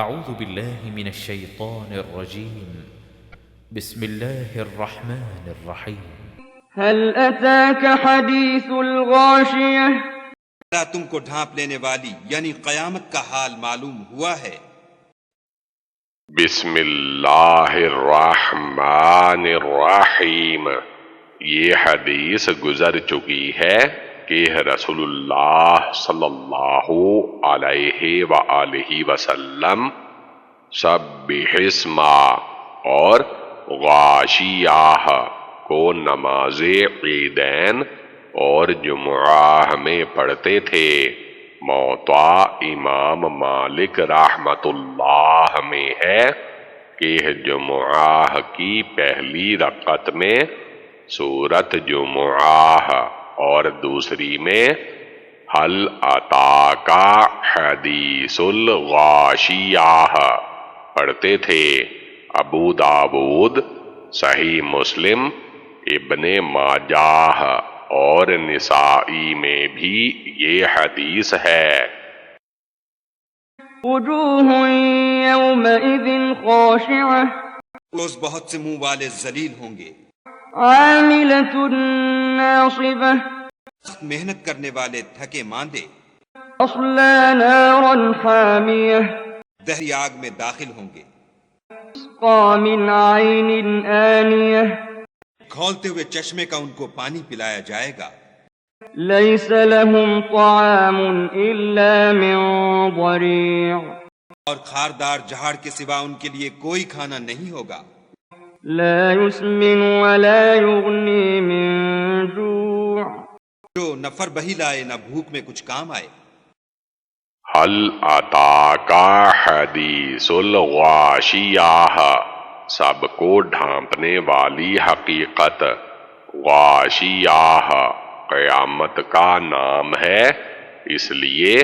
أعوذ بالله من الشيطان الرجيم. بسم الله الرحمن الرحيم. هل أتاك حديث الغاشية؟ کیا تم کو ڈھانپ لینے والی یعنی قیامت کا حال معلوم ہوا ہے؟ بسم اللہ الرحمن الرحیم۔ یہ حدیث گزر چکی ہے کہ رسول اللہ صلی اللہ علیہ وآلہ وسلم سبح اسم اور غاشیہ کو نماز عیدین اور جمعہ میں پڑھتے تھے۔ موطا امام مالک رحمت اللہ میں ہے کہ جمعہ کی پہلی رکعت میں سورت جمعہ اور دوسری میں حل اتاک حدیث الغاشیہ پڑھتے تھے۔ ابو داود، صحیح مسلم، ابن ماجہ اور نسائی میں بھی یہ حدیث ہے۔ وجوه يومئذ خاشعة روز بہت سے منہ والے ذلیل ہوں گے، عاملة ناصبة سخت محنت کرنے والے تھکے ماندے، تصلى نارا حامية دہری آگ میں داخل ہوں گے، تسقى من عين آنية کھولتے ہوئے چشمے کا ان کو پانی پلایا جائے گا۔ ليس لهم طعام إلا من ضريع اور خاردار جہاڑ کے سوا ان کے لیے کوئی کھانا نہیں ہوگا، لا يسمن ولا يغني من جوع جو نہ فر بہی لائے نہ بھوک میں کچھ کام آئے۔ حل اتاک حدیث الغاشیہ سب کو ڈھانپنے والی حقیقت۔ غاشیہ قیامت کا نام ہے اس لیے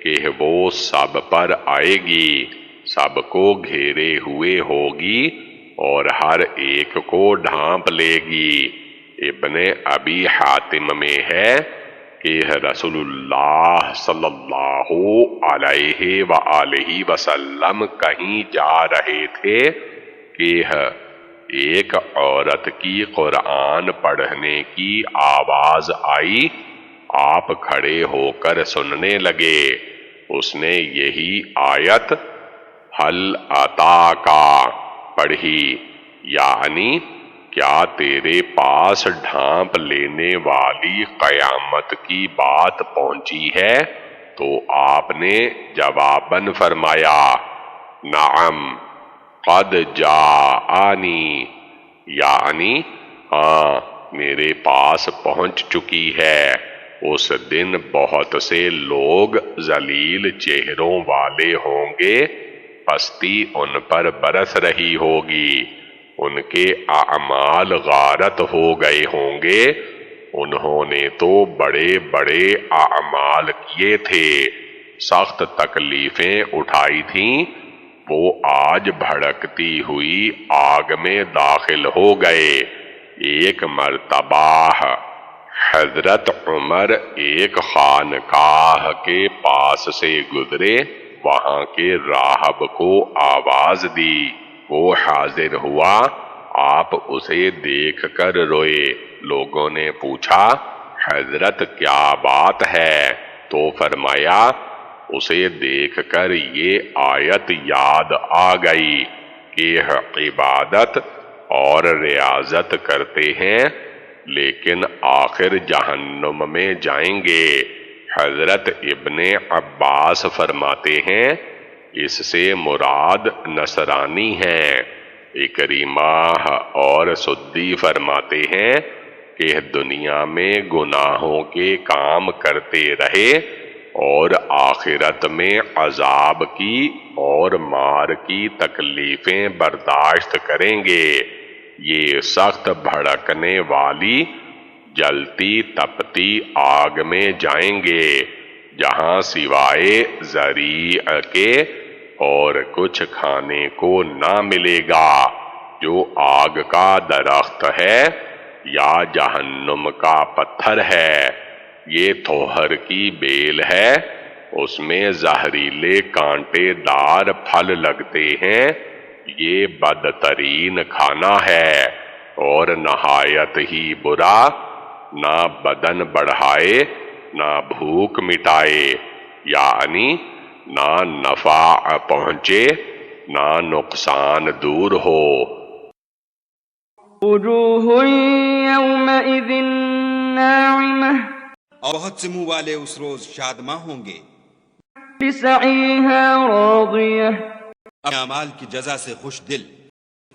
کہ وہ سب پر آئے گی، سب کو گھیرے ہوئے ہوگی اور ہر ایک کو ڈھانپ لے گی۔ ابن ابی حاتم میں ہے کہ رسول اللہ صلی اللہ علیہ وآلہ وسلم کہیں جا رہے تھے کہ ایک عورت کی قرآن پڑھنے کی آواز آئی۔ آپ کھڑے ہو کر سننے لگے۔ اس نے یہی آیت حل اتاکا پڑھی، یعنی کیا تیرے پاس ڈھانپ لینے والی قیامت کی بات پہنچی ہے؟ تو آپ نے جواباً فرمایا نعم قد جاءنی، یعنی ہاں میرے پاس پہنچ چکی ہے۔ اس دن بہت سے لوگ ذلیل چہروں والے ہوں گے، پستی ان پر برس رہی ہوگی، ان کے اعمال غارت ہو گئے ہوں گے۔ انہوں نے تو بڑے بڑے اعمال کیے تھے، سخت تکلیفیں اٹھائی تھیں، وہ آج بھڑکتی ہوئی آگ میں داخل ہو گئے۔ ایک مرتبہ حضرت عمر ایک خانقاہ کے پاس سے گزرے، وہاں کے راہب کو آواز دی، وہ حاضر ہوا، آپ اسے دیکھ کر روئے۔ لوگوں نے پوچھا حضرت کیا بات ہے؟ تو فرمایا اسے دیکھ کر یہ آیت یاد آ گئی کہ عبادت اور ریاضت کرتے ہیں لیکن آخر جہنم میں جائیں گے۔ حضرت ابن عباس فرماتے ہیں اس سے مراد نصرانی ہیں۔ اکرمہ اور سدی فرماتے ہیں کہ دنیا میں گناہوں کے کام کرتے رہے اور آخرت میں عذاب کی اور مار کی تکلیفیں برداشت کریں گے۔ یہ سخت بھڑکنے والی جلتی تپتی آگ میں جائیں گے، جہاں سوائے ذریع کے اور کچھ کھانے کو نہ ملے گا۔ جو آگ کا درخت ہے یا جہنم کا پتھر ہے، یہ تھوہر کی بیل ہے، اس میں زہریلے کانٹے دار پھل لگتے ہیں، یہ بدترین کھانا ہے اور نہایت ہی برا، نہ بدن بڑھائے نہ بھوک مٹائے، یعنی نہ نفع پہنچے نہ نقصان دور ہو۔ وجوہ یومئذ ناعمہ اور بہت سے منہ والے اس روز شادماں ہوں گے، لسعیہا راضیہ اپنے اعمال کی جزا سے خوش دل،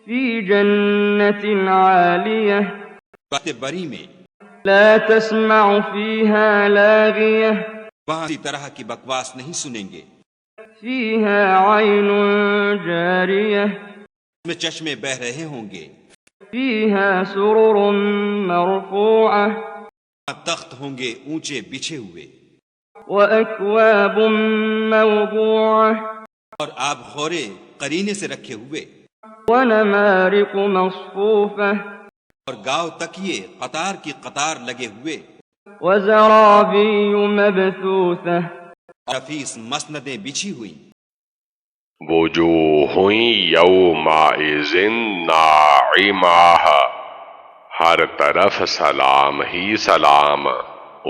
فی جنت عالیہ وقت بری میں، لا تسمع فیہا لاغیہ وہاں کسی طرح کی بکواس نہیں سنیں گے، فیہا عین جاریہ اس میں چشمے بہہ رہے ہوں گے، فیہا سرر مرفوعہ وہاں تخت ہوں گے اونچے بچھے ہوئے، وأكواب موضوعة اور آب خورے قرینے سے رکھے ہوئے، ونمارق مصفوفة اور گاؤ تکیے قطار کی قطار لگے ہوئے، وزرابي مبثوثة اور حفیظ مسندیں بچھی ہوئی، وجوہ یومئذ ناعمہ، ہر طرف سلام ہی سلام۔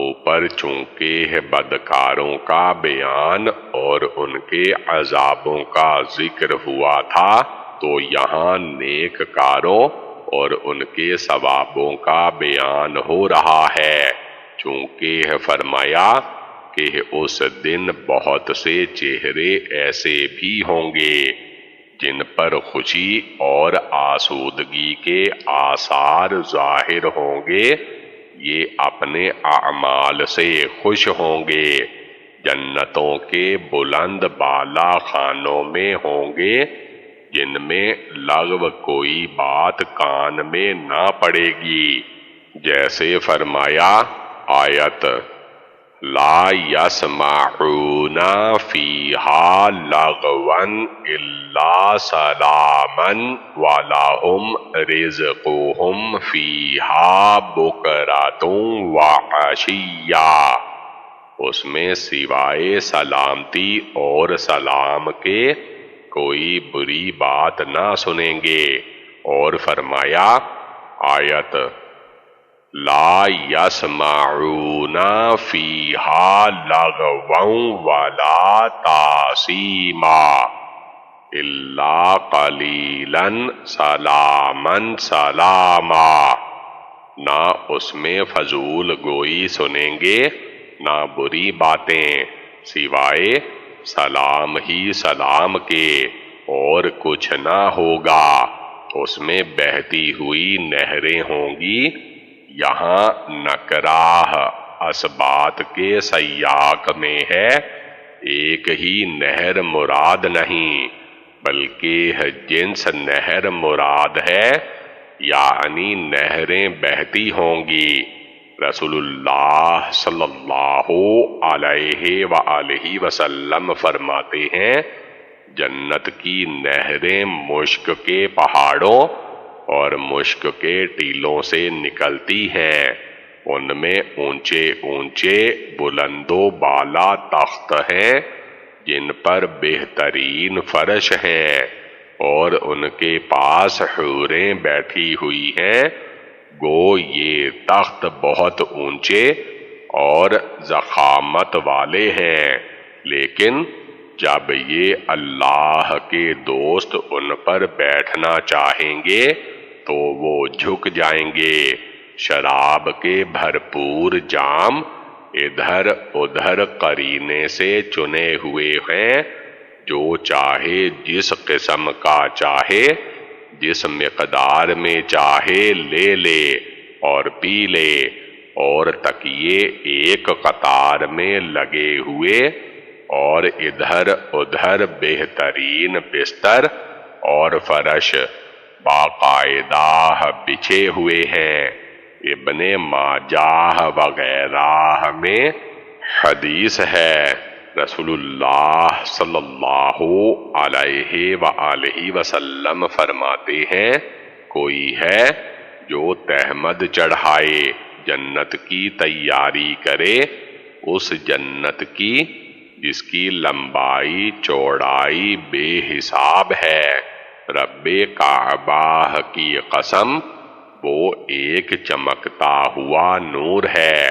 اوپر چونکہ بدکاروں کا بیان اور ان کے عذابوں کا ذکر ہوا تھا، تو یہاں نیک کاروں اور ان کے ثوابوں کا بیان ہو رہا ہے، چونکہ فرمایا کہ اس دن بہت سے چہرے ایسے بھی ہوں گے جن پر خوشی اور آسودگی کے آثار ظاہر ہوں گے، یہ اپنے اعمال سے خوش ہوں گے، جنتوں کے بلند بالا خانوں میں ہوں گے جن میں لغو کوئی بات کان میں نہ پڑے گی، جیسے فرمایا آیت لا یسمعون فیہا لغوا الا سلاما ولہم رزقہم فیہا بکرۃ وعشیا، اس میں سوائے سلامتی اور سلام کے کوئی بری بات نہ سنیں گے، اور فرمایا آیت لا یسمعون فیہا لغوا ولا تاثیما الا قلیلا سلاما سلاما، نہ اس میں فضول گوئی سنیں گے نہ بری باتیں سوائے سلام ہی سلام کے، اور کچھ نہ ہوگا، اس میں بہتی ہوئی نہریں ہوں گی۔ یہاں نکراہ اسبات کے سیاق میں ہے، ایک ہی نہر مراد نہیں بلکہ جنس نہر مراد ہے، یعنی نہریں بہتی ہوں گی۔ رسول اللہ صلی اللہ علیہ وآلہ وسلم فرماتے ہیں جنت کی نہریں مشک کے پہاڑوں اور مشک کے ٹیلوں سے نکلتی ہیں، ان میں اونچے اونچے بلند و بالا تخت ہیں جن پر بہترین فرش ہیں، اور ان کے پاس حوریں بیٹھی ہوئی ہیں، گو یہ تخت بہت اونچے اور ضخامت والے ہیں، لیکن جب یہ اللہ کے دوست ان پر بیٹھنا چاہیں گے تو وہ جھک جائیں گے۔ شراب کے بھرپور جام ادھر ادھر قرینے سے چنے ہوئے ہیں، جو چاہے جس قسم کا چاہے جس مقدار میں چاہے لے لے اور پی لے، اور تکیے ایک قطار میں لگے ہوئے اور ادھر ادھر بہترین بستر اور فرش باقاعدہ بچھے ہوئے ہیں۔ ابن ماجہ وغیرہ میں حدیث ہے، رسول اللہ صلی اللہ علیہ وآلہ وسلم فرماتے ہیں کوئی ہے جو تہمد چڑھائے جنت کی تیاری کرے، اس جنت کی جس کی لمبائی چوڑائی بے حساب ہے۔ رب کعبہ کی قسم، وہ ایک چمکتا ہوا نور ہے،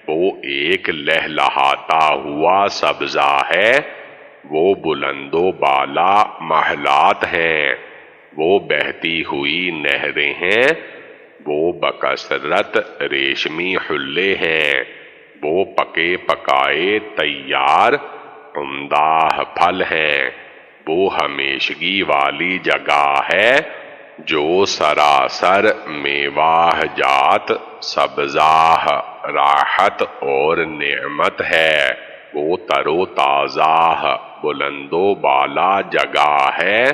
وہ ایک لہلہاتا ہوا سبزہ ہے، وہ بلند و بالا محلات ہیں، وہ بہتی ہوئی نہریں ہیں، وہ بکثرت ریشمی حلے ہیں، وہ پکے پکائے تیار عمدہ پھل ہیں، وہ ہمیشگی والی جگہ ہے جو سراسر میوہ جات سبزہ راحت اور نعمت ہے، وہ تر و تازہ بلند و بالا جگہ ہے۔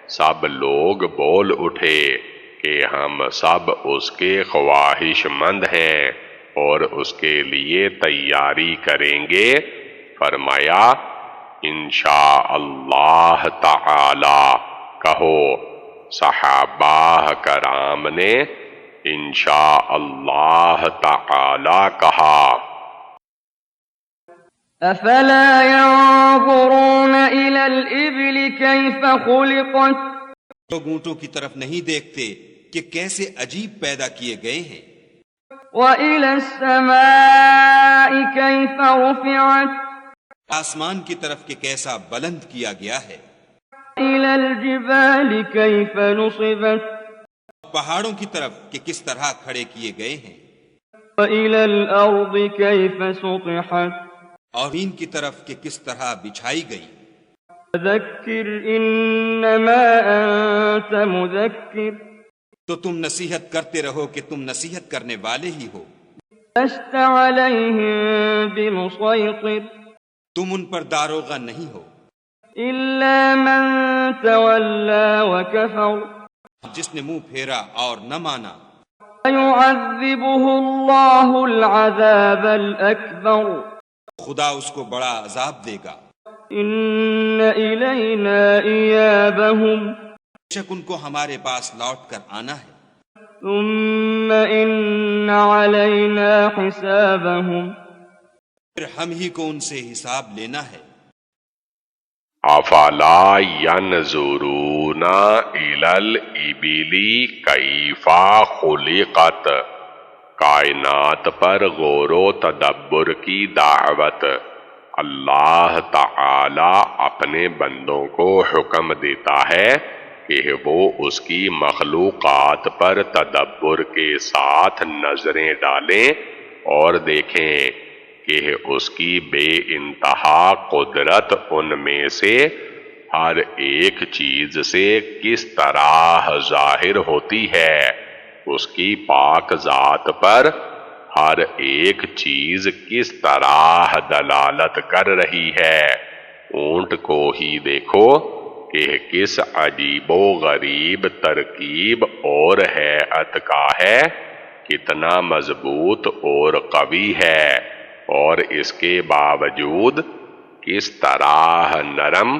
سب لوگ بول اٹھے کہ ہم سب اس کے خواہش مند ہیں اور اس کے لیے تیاری کریں گے۔ فرمایا انشاءاللہ تعالی کہو۔ صحابہ کرام نے انشاءاللہ تعالی کہا۔ أفلا ينظرون إلى الإبل كيف خلقت لوگ اونٹوں کی طرف نہیں دیکھتے کہ کیسے عجیب پیدا کیے گئے ہیں، وإلى السماء كيف رفعت آسمان کی طرف کہ کیسا بلند کیا گیا ہے، إلى الجبال كيف نصبت پہاڑوں کی طرف کہ کس طرح کھڑے کیے گئے ہیں، وإلى الأرض كيف سطحت اور زمین کی طرف کہ کس طرح بچھائی گئی۔ فذكر إنما أنت مذكر تو تم نصیحت کرتے رہو کہ تم نصیحت کرنے والے ہی ہو، لست عليهم بمسيطر تم ان پر داروغہ نہیں ہو، إلا من تولى وكفر جس نے منہ پھیرا اور نہ مانا، فيعذبه الله العذاب الأكبر خدا اس کو بڑا عذاب دے گا۔ إن إلينا إيابهم بے شک ان کو ہمارے پاس لوٹ کر آنا ہے، ثم إن علينا حسابهم پھر ہم ہی کو ان سے حساب لینا ہے۔ افلا ینظرون الی الابل کیف خلقت، کائنات پر غور و تدبر کی دعوت۔ اللہ تعالی اپنے بندوں کو حکم دیتا ہے کہ وہ اس کی مخلوقات پر تدبر کے ساتھ نظریں ڈالیں اور دیکھیں کہ اس کی بے انتہا قدرت ان میں سے ہر ایک چیز سے کس طرح ظاہر ہوتی ہے۔ اس کی پاک ذات پر ہر ایک چیز کس طرح دلالت کر رہی ہے۔ اونٹ کو ہی دیکھو کہ کس عجیب و غریب ترکیب اور ہیئت کا ہے، کتنا مضبوط اور قوی ہے، اور اس کے باوجود کس طرح نرم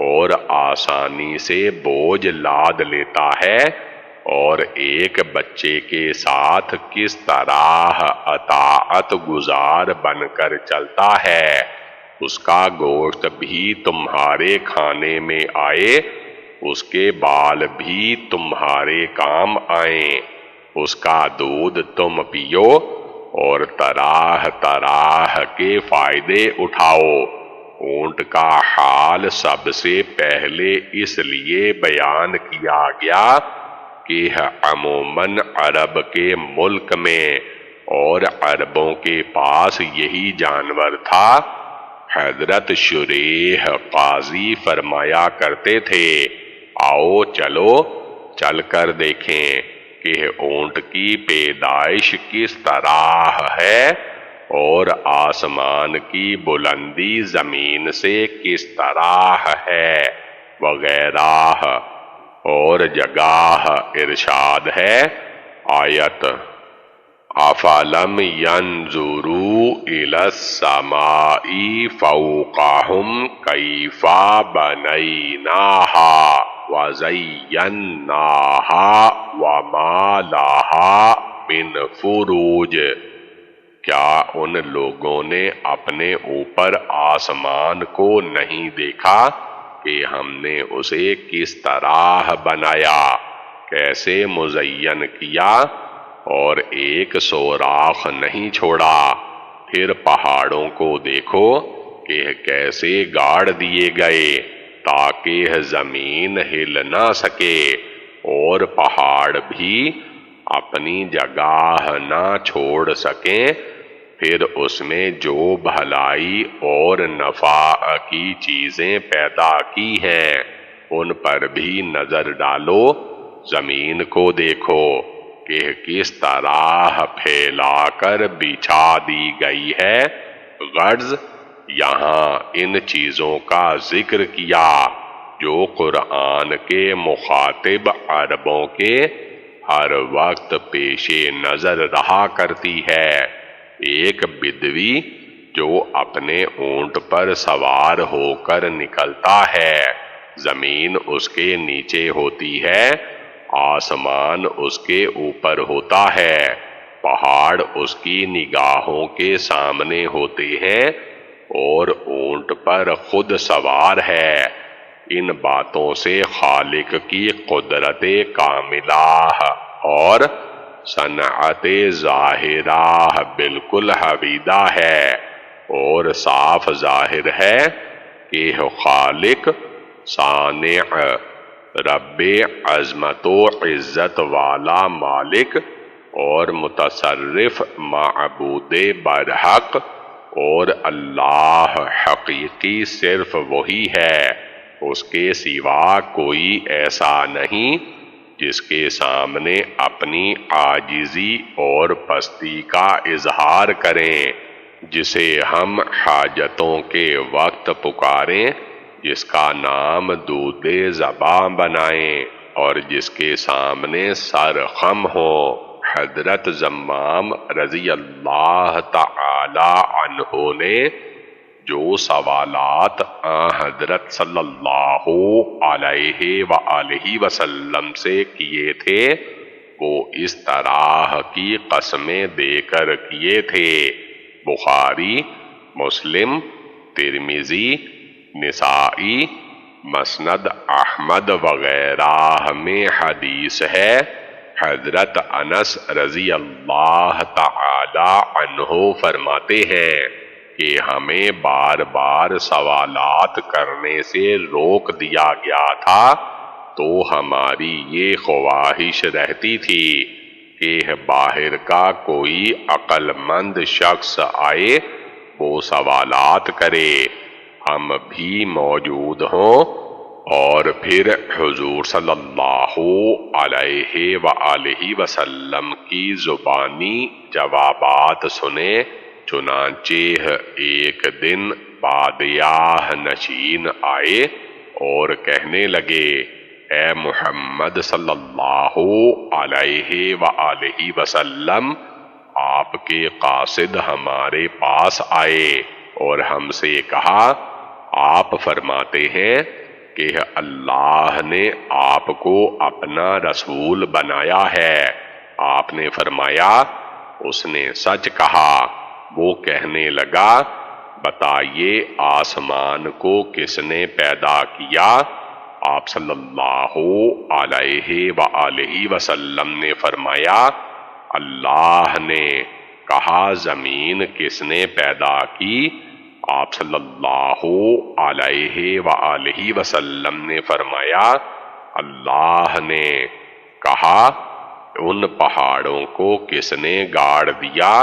اور آسانی سے بوجھ لاد لیتا ہے، اور ایک بچے کے ساتھ کس طرح اطاعت گزار بن کر چلتا ہے۔ اس کا گوشت بھی تمہارے کھانے میں آئے، اس کے بال بھی تمہارے کام آئیں، اس کا دودھ تم پیو اور طرح طرح کے فائدے اٹھاؤ۔ اونٹ کا حال سب سے پہلے اس لیے بیان کیا گیا کہ عموماً عرب کے ملک میں اور عربوں کے پاس یہی جانور تھا۔ حضرت شریح قاضی فرمایا کرتے تھے، آؤ چلو چل کر دیکھیں کہ اونٹ کی پیدائش کس طرح ہے اور آسمان کی بلندی زمین سے کس طرح ہے وغیرہ۔ اور جگہ ارشاد ہے آیت افلم ینظروا الی السماء فوقہم کیف بنیناہا وزیناہا وما لہا من فروج۔ کیا ان لوگوں نے اپنے اوپر آسمان کو نہیں دیکھا کہ ہم نے اسے کس طرح بنایا، کیسے مزین کیا اور ایک سوراخ نہیں چھوڑا؟ پھر پہاڑوں کو دیکھو کہ کیسے گاڑ دیے گئے تاکہ زمین ہل نہ سکے، اور پہاڑ بھی اپنی جگہ نہ چھوڑ سکیں۔ پھر اس میں جو بھلائی اور نفع کی چیزیں پیدا کی ہیں ان پر بھی نظر ڈالو، زمین کو دیکھو کہ کس طرح پھیلا کر بچھا دی گئی ہے۔ غرض یہاں ان چیزوں کا ذکر کیا جو قرآن کے مخاطب عربوں کے ہر وقت پیش نظر رہا کرتی ہے۔ ایک بدوی جو اپنے اونٹ پر سوار ہو کر نکلتا ہے، زمین اس کے نیچے ہوتی ہے، آسمان اس کے اوپر ہوتا ہے، پہاڑ اس کی نگاہوں کے سامنے ہوتے ہیں اور اونٹ پر خود سوار ہے۔ ان باتوں سے خالق کی قدرت کاملہ اور صنعت ظاہرہ بالکل حویدہ ہے، اور صاف ظاہر ہے کہ خالق، صانع، رب عظمت و عزت والا مالک اور متصرف معبود برحق اور اللہ حقیقی صرف وہی ہے، اس کے سوا کوئی ایسا نہیں جس کے سامنے اپنی عاجزی اور پستی کا اظہار کریں، جسے ہم حاجتوں کے وقت پکاریں، جس کا نام دود زباں بنائیں اور جس کے سامنے سر خم ہو۔ حضرت زمام رضی اللہ تعالی عنہ نے جو سوالات حضرت صلی اللہ علیہ وآلہ وسلم سے کیے تھے وہ اس طرح کی قسمیں دے کر کیے تھے۔ بخاری، مسلم، ترمذی، نسائی، مسند احمد وغیرہ میں حدیث ہے۔ حضرت انس رضی اللہ تعالی عنہ فرماتے ہیں کہ ہمیں بار بار سوالات کرنے سے روک دیا گیا تھا تو ہماری یہ خواہش رہتی تھی کہ باہر کا کوئی عقل مند شخص آئے، وہ سوالات کرے، ہم بھی موجود ہوں، اور پھر حضور صلی اللہ علیہ وآلہ وسلم کی زبانی جوابات سنیں۔ چنانچہ ایک دن بادیہ نشین آئے اور کہنے لگے، اے محمد صلی اللہ علیہ وآلہ وسلم، آپ کے قاصد ہمارے پاس آئے اور ہم سے کہا، آپ فرماتے ہیں کہ اللہ نے آپ کو اپنا رسول بنایا ہے۔ آپ نے فرمایا، اس نے سچ کہا۔ وہ کہنے لگا، بتائیے آسمان کو کس نے پیدا کیا؟ آپ صلی اللہ علیہ وآلہ وسلم نے فرمایا، اللہ نے۔ کہا، زمین کس نے پیدا کی؟ آپ صلی اللہ علیہ وآلہ وسلم نے فرمایا، اللہ نے۔ کہا، ان پہاڑوں کو کس نے گاڑ دیا؟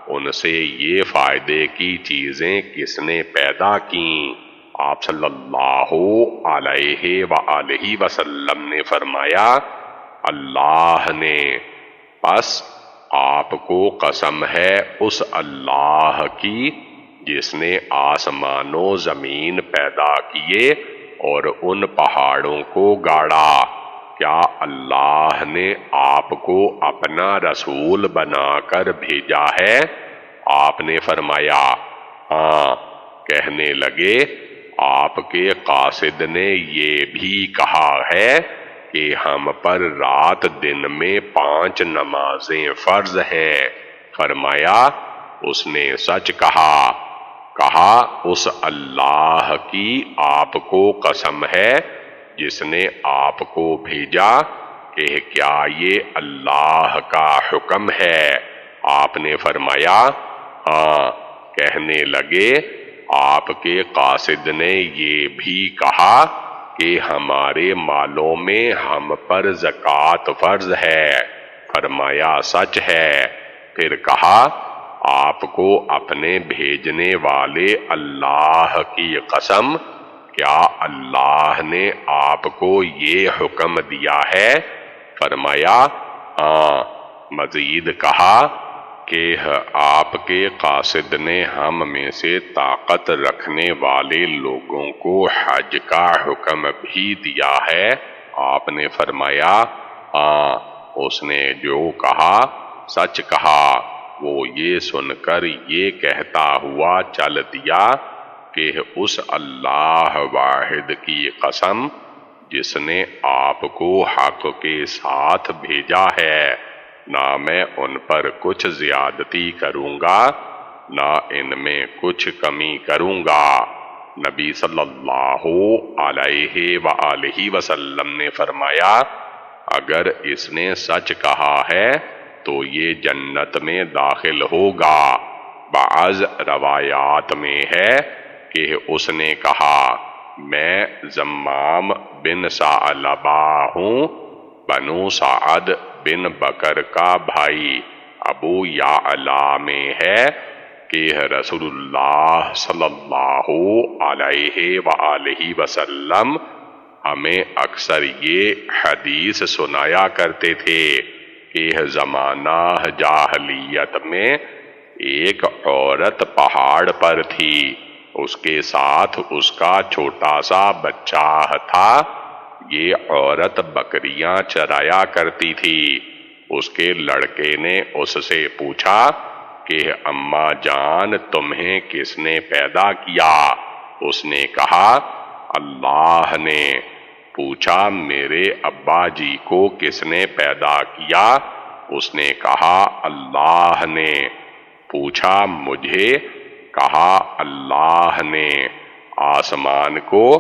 ان سے یہ فائدے کی چیزیں کس نے پیدا کیں؟ آپ صلی اللہ علیہ وآلہ وسلم نے فرمایا، اللہ نے۔ پس آپ کو قسم ہے اس اللہ کی جس نے آسمان و زمین پیدا کیے اور ان پہاڑوں کو گاڑا، کیا اللہ نے آپ کو اپنا رسول بنا کر بھیجا ہے؟ آپ نے فرمایا، ہاں۔ کہنے لگے، آپ کے قاصد نے یہ بھی کہا ہے کہ ہم پر رات دن میں 5 نمازیں فرض ہیں۔ فرمایا، اس نے سچ کہا۔ کہا اس اللہ کی آپ کو قسم ہے جس نے آپ کو بھیجا کہ کیا یہ اللہ کا حکم ہے؟ آپ نے فرمایا ہاں۔ کہنے لگے آپ کے قاصد نے یہ بھی کہا کہ ہمارے مالوں میں ہم پر زکوٰۃ فرض ہے۔ فرمایا سچ ہے۔ پھر کہا آپ کو اپنے بھیجنے والے اللہ کی قسم، کیا اللہ نے آپ کو یہ حکم دیا ہے؟ فرمایا ہاں۔ مزید کہا کہ آپ کے قاصد نے ہم میں سے طاقت رکھنے والے لوگوں کو حج کا حکم بھی دیا ہے۔ آپ نے فرمایا ہاں۔ اس نے جو کہا سچ کہا۔ وہ یہ سن کر یہ کہتا ہوا چل دیا کہ اس اللہ واحد کی قسم جس نے آپ کو حق کے ساتھ بھیجا ہے، نہ میں ان پر کچھ زیادتی کروں گا نہ ان میں کچھ کمی کروں گا۔ نبی صلی اللہ علیہ وآلہ وسلم نے فرمایا اگر اس نے سچ کہا ہے تو یہ جنت میں داخل ہوگا۔ بعض روایات میں ہے کہ اس نے کہا میں زمام بن ثعلبہ ہوں، بنو سعد بن بکر کا بھائی۔ ابو یعلا میں ہے کہ رسول اللہ صلی اللہ علیہ وآلہ وسلم ہمیں اکثر یہ حدیث سنایا کرتے تھے کہ زمانہ جاہلیت میں ایک عورت پہاڑ پر تھی، اس کے ساتھ اس کا چھوٹا سا بچہ تھا۔ یہ عورت بکریاں چرایا کرتی تھی۔ اس کے لڑکے نے اس سے پوچھا کہ اماں جان تمہیں کس نے پیدا کیا؟ اس نے کہا اللہ نے۔ پوچھا میرے ابا جی کو کس نے پیدا کیا؟ اس نے کہا اللہ نے۔ پوچھا مجھے؟ کہا اللہ نے۔ آسمان کو؟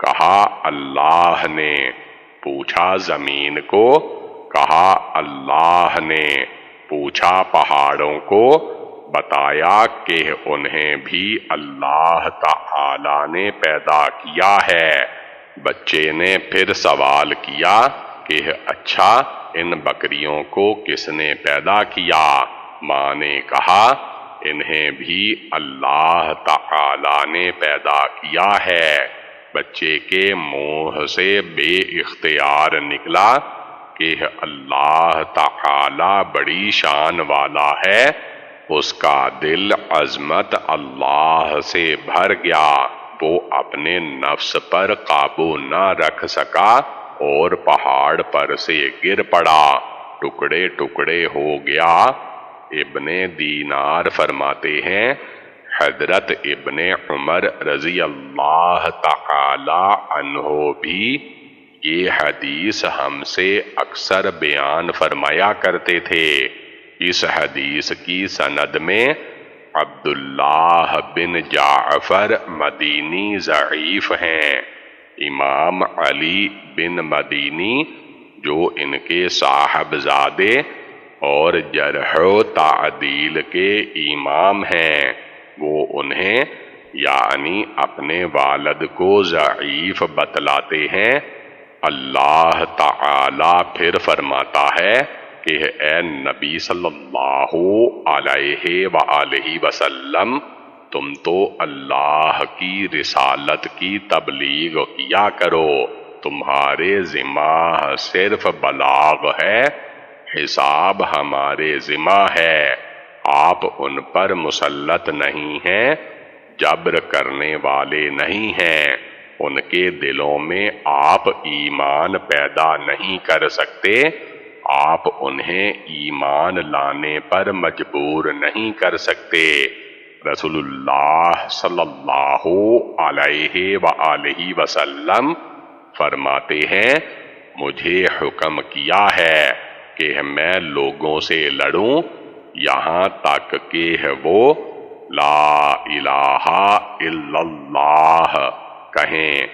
کہا اللہ نے۔ پوچھا زمین کو؟ کہا اللہ نے۔ پوچھا پہاڑوں کو؟ بتایا کہ انہیں بھی اللہ تعالی نے پیدا کیا ہے۔ بچے نے پھر سوال کیا کہ اچھا ان بکریوں کو کس نے پیدا کیا؟ ماں نے کہا انہیں بھی اللہ تعالی نے پیدا کیا ہے۔ بچے کے منہ سے بے اختیار نکلا کہ اللہ تعالی بڑی شان والا ہے۔ اس کا دل عظمت اللہ سے بھر گیا۔ وہ اپنے نفس پر قابو نہ رکھ سکا اور پہاڑ پر سے گر پڑا، ٹکڑے ٹکڑے ہو گیا۔ ابن دینار فرماتے ہیں حضرت ابن عمر رضی اللہ تعالی عنہ بھی یہ حدیث ہم سے اکثر بیان فرمایا کرتے تھے۔ اس حدیث کی سند میں عبداللہ بن جعفر مدینی ضعیف ہیں۔ امام علی بن مدینی جو ان کے صاحبزادے اور جرح و تعدیل کے امام ہیں، وہ انہیں یعنی اپنے والد کو ضعیف بتلاتے ہیں۔ اللہ تعالی پھر فرماتا ہے کہ اے نبی صلی اللہ علیہ وآلہ وسلم تم تو اللہ کی رسالت کی تبلیغ کیا کرو، تمہارے ذمہ صرف بلاغ ہے، حساب ہمارے ذمہ ہے، آپ ان پر مسلط نہیں ہیں، جبر کرنے والے نہیں ہیں، ان کے دلوں میں آپ ایمان پیدا نہیں کر سکتے، آپ انہیں ایمان لانے پر مجبور نہیں کر سکتے۔ رسول اللہ صلی اللہ علیہ وآلہ وسلم فرماتے ہیں مجھے حکم کیا ہے کہ میں لوگوں سے لڑوں یہاں تک کہ وہ لا الہ الا اللہ کہیں۔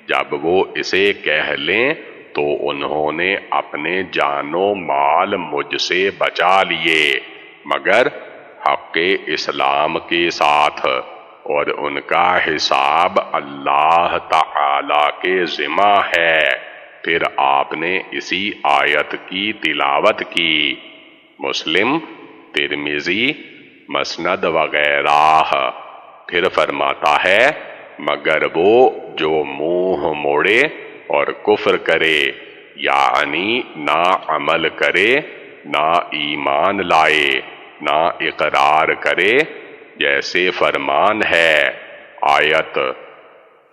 جب وہ اسے کہہ لیں تو انہوں نے اپنے جان و مال مجھ سے بچا لیے مگر حق اسلام کے ساتھ، اور ان کا حساب اللہ تعالی کے ذمہ ہے۔ پھر آپ نے اسی آیت کی تلاوت کی۔ مسلم، ترمذی، مسند وغیرہ۔ پھر فرماتا ہے مگر وہ جو منہ موڑے اور کفر کرے، یعنی نہ عمل کرے، نہ ایمان لائے، نہ اقرار کرے، جیسے فرمان ہے آیت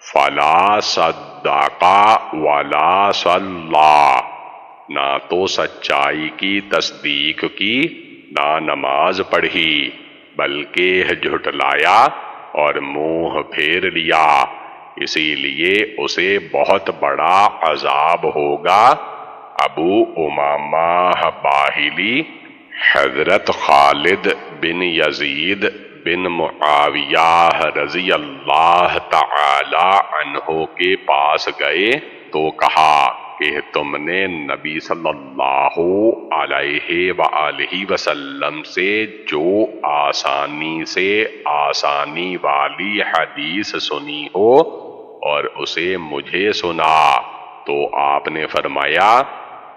فلا صدق ولا صلی، نہ تو سچائی کی تصدیق کی نہ نماز پڑھی بلکہ جھٹلایا اور منہ پھیر لیا، اسی لیے اسے بہت بڑا عذاب ہوگا۔ ابو امامہ باہلی حضرت خالد بن یزید بن معاویہ رضی اللہ تعالی عنہ کے پاس گئے تو کہا کہ تم نے نبی صلی اللہ علیہ وآلہ وسلم سے جو آسانی سے آسانی والی حدیث سنی ہو اور اسے مجھے سنا، تو آپ نے فرمایا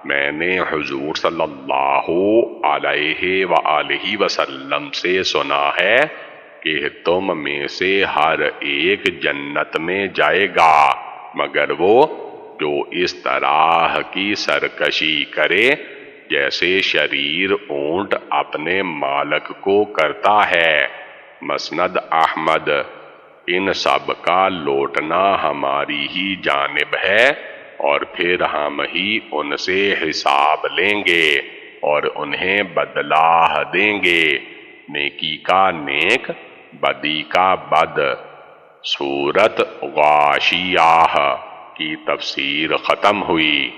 میں نے حضور صلی اللہ علیہ وآلہ وسلم سے سنا ہے کہ تم میں سے ہر ایک جنت میں جائے گا مگر وہ جو اس طرح کی سرکشی کرے جیسے شریر اونٹ اپنے مالک کو کرتا ہے۔ مسند احمد۔ ان سب کا لوٹنا ہماری ہی جانب ہے اور پھر ہم ہی ان سے حساب لیں گے اور انہیں بدلہ دیں گے، نیکی کا نیک، بدی کا بد۔ سورت غاشیہ کی تفسیر ختم ہوئی۔